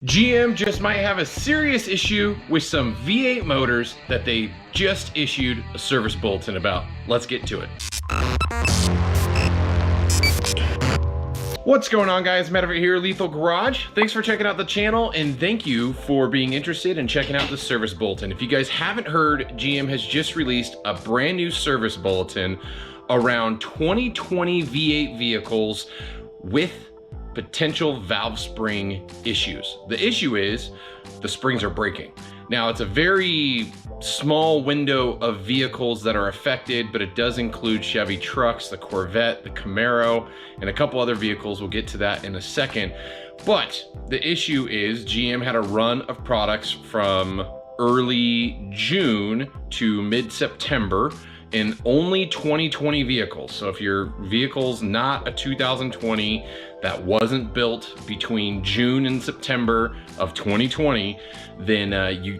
GM just might have a serious issue with some V8 motors that they just issued a service bulletin about. Let's get to it. What's going on, guys? Matt over here, Lethal Garage. Thanks for checking out the channel, and thank you for being interested in checking out the service bulletin. If you guys haven't heard, GM has just released a brand new service bulletin around 2020 V8 vehicles with potential valve spring issues. The issue is the springs are breaking. Now, it's a very small window of vehicles that are affected, but it does include Chevy trucks, the Corvette, the Camaro, and a couple other vehicles. We'll get to that in a second. But the issue is GM had a run of products from early June to mid-September in only 2020 vehicles. So if your vehicle's not a 2020 that wasn't built between June and September of 2020, then you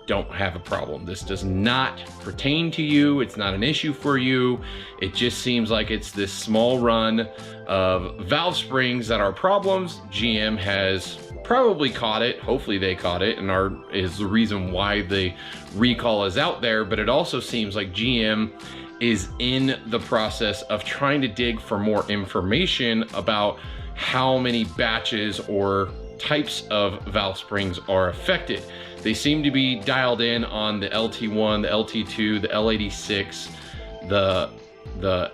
don't have a problem. This does not pertain to you. It's not an issue for you. It just seems like it's this small run of valve springs that are problems. GM has probably caught it. Hopefully they caught it and is the reason why the recall is out there. But it also seems like GM is in the process of trying to dig for more information about how many batches or types of valve springs are affected. They seem to be dialed in on the LT1, the LT2, the L86, the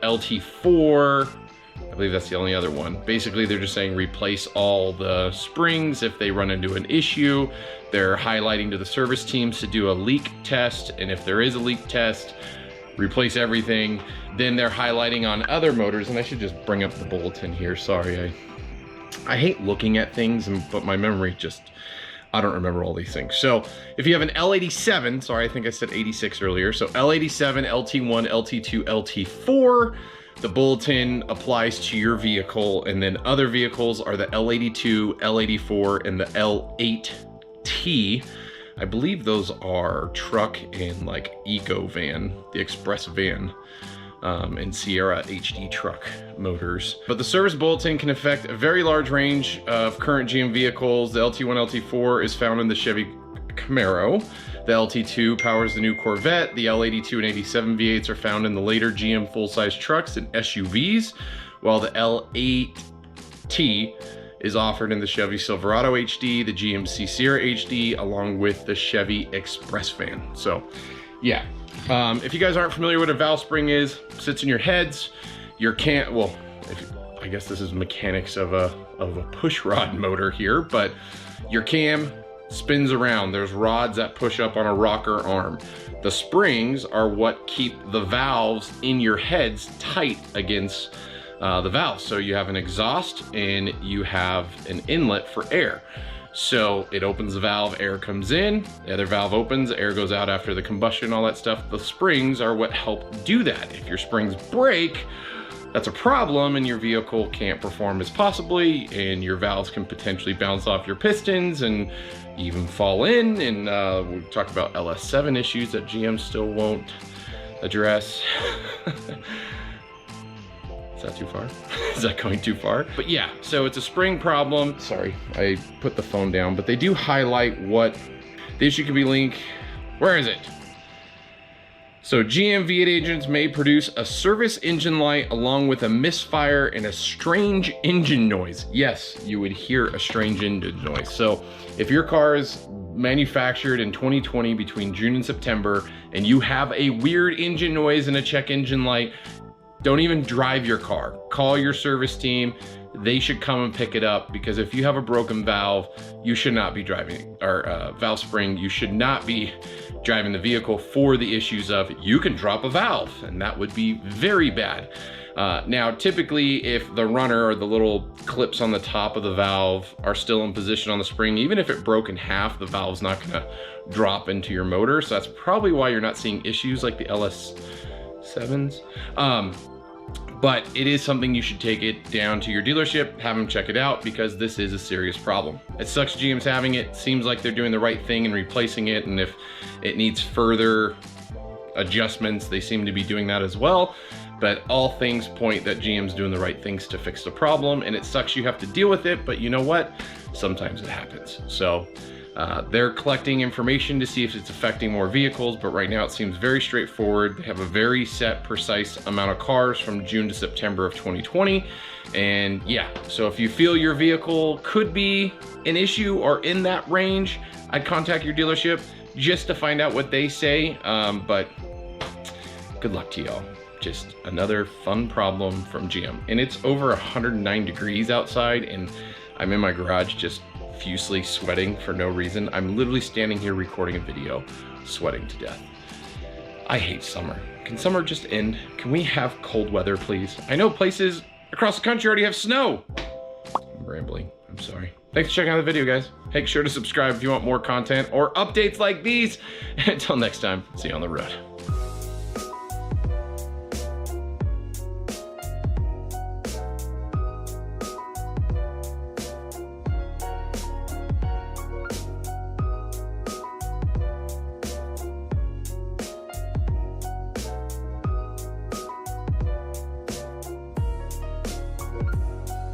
LT4. I believe that's the only other one. Basically, they're just saying replace all the springs if they run into an issue. They're highlighting to the service teams to do a leak test, and if there is a leak test, replace everything. Then they're highlighting on other motors, and I should just bring up the bulletin here. Sorry, I hate looking at things, but my memory just, I don't remember all these things. So if you have an L87, sorry, I think I said 86 earlier. So L87, LT1, LT2, LT4, the bulletin applies to your vehicle, and then other vehicles are the L82, L84, and the L8T. I believe those are truck and like eco van, the express van, and Sierra HD truck motors. But the service bulletin can affect a very large range of current GM vehicles. The LT1, LT4 is found in the Chevy Camaro. The LT2 powers the new Corvette. The L82 and 87 V8s are found in the later GM full-size trucks and SUVs, while the L8T is offered in the Chevy Silverado HD, the GMC Sierra HD, along with the Chevy Express van. So yeah, if you guys aren't familiar with what a valve spring is, sits in your heads, I guess this is mechanics of a push rod motor here, but your cam spins around. There's rods that push up on a rocker arm. The springs are what keep the valves in your heads tight against the valves. So you have an exhaust and you have an inlet for air. So it opens the valve, air comes in, the other valve opens, air goes out after the combustion, all that stuff. The springs are what help do that. If your springs break, that's a problem, and your vehicle can't perform as possibly, and your valves can potentially bounce off your pistons and even fall in. And we talked about LS7 issues that GM still won't address. Is that too far? Is that going too far? But yeah, so it's a spring problem. Sorry, I put the phone down, but they do highlight what the issue could be linked. Where is it? So GM V8 agents may produce a service engine light along with a misfire and a strange engine noise. Yes, you would hear a strange engine noise. So if your car is manufactured in 2020 between June and September and you have a weird engine noise and a check engine light, don't even drive your car. Call your service team. They should come and pick it up, because if you have a broken valve, you should not be driving, or valve spring, you should not be driving the vehicle for the issues of you can drop a valve, and that would be very bad. Now, typically, if the runner or the little clips on the top of the valve are still in position on the spring, even if it broke in half, the valve's not gonna drop into your motor. So that's probably why you're not seeing issues like the LS7s. But it is something you should take it down to your dealership, have them check it out, because this is a serious problem. It sucks GM's having it. Seems like they're doing the right thing and replacing it, and if it needs further adjustments, they seem to be doing that as well. but all things point that GM's doing the right things to fix the problem, and it sucks you have to deal with it, but you know what? Sometimes it happens. So they're collecting information to see if it's affecting more vehicles, but right now it seems very straightforward. They have a very set, precise amount of cars from June to September of 2020. And yeah, so if you feel your vehicle could be an issue or in that range, I'd contact your dealership just to find out what they say. But good luck to y'all. Just another fun problem from GM. And it's over 109 degrees outside, and I'm in my garage just profusely sweating for no reason. I'm literally standing here recording a video, sweating to death. I hate summer. Can summer just end? Can we have cold weather, please? I know places across the country already have snow. I'm rambling, I'm sorry. Thanks for checking out the video, guys. Make sure to subscribe if you want more content or updates like these. Until next time, see you on the road.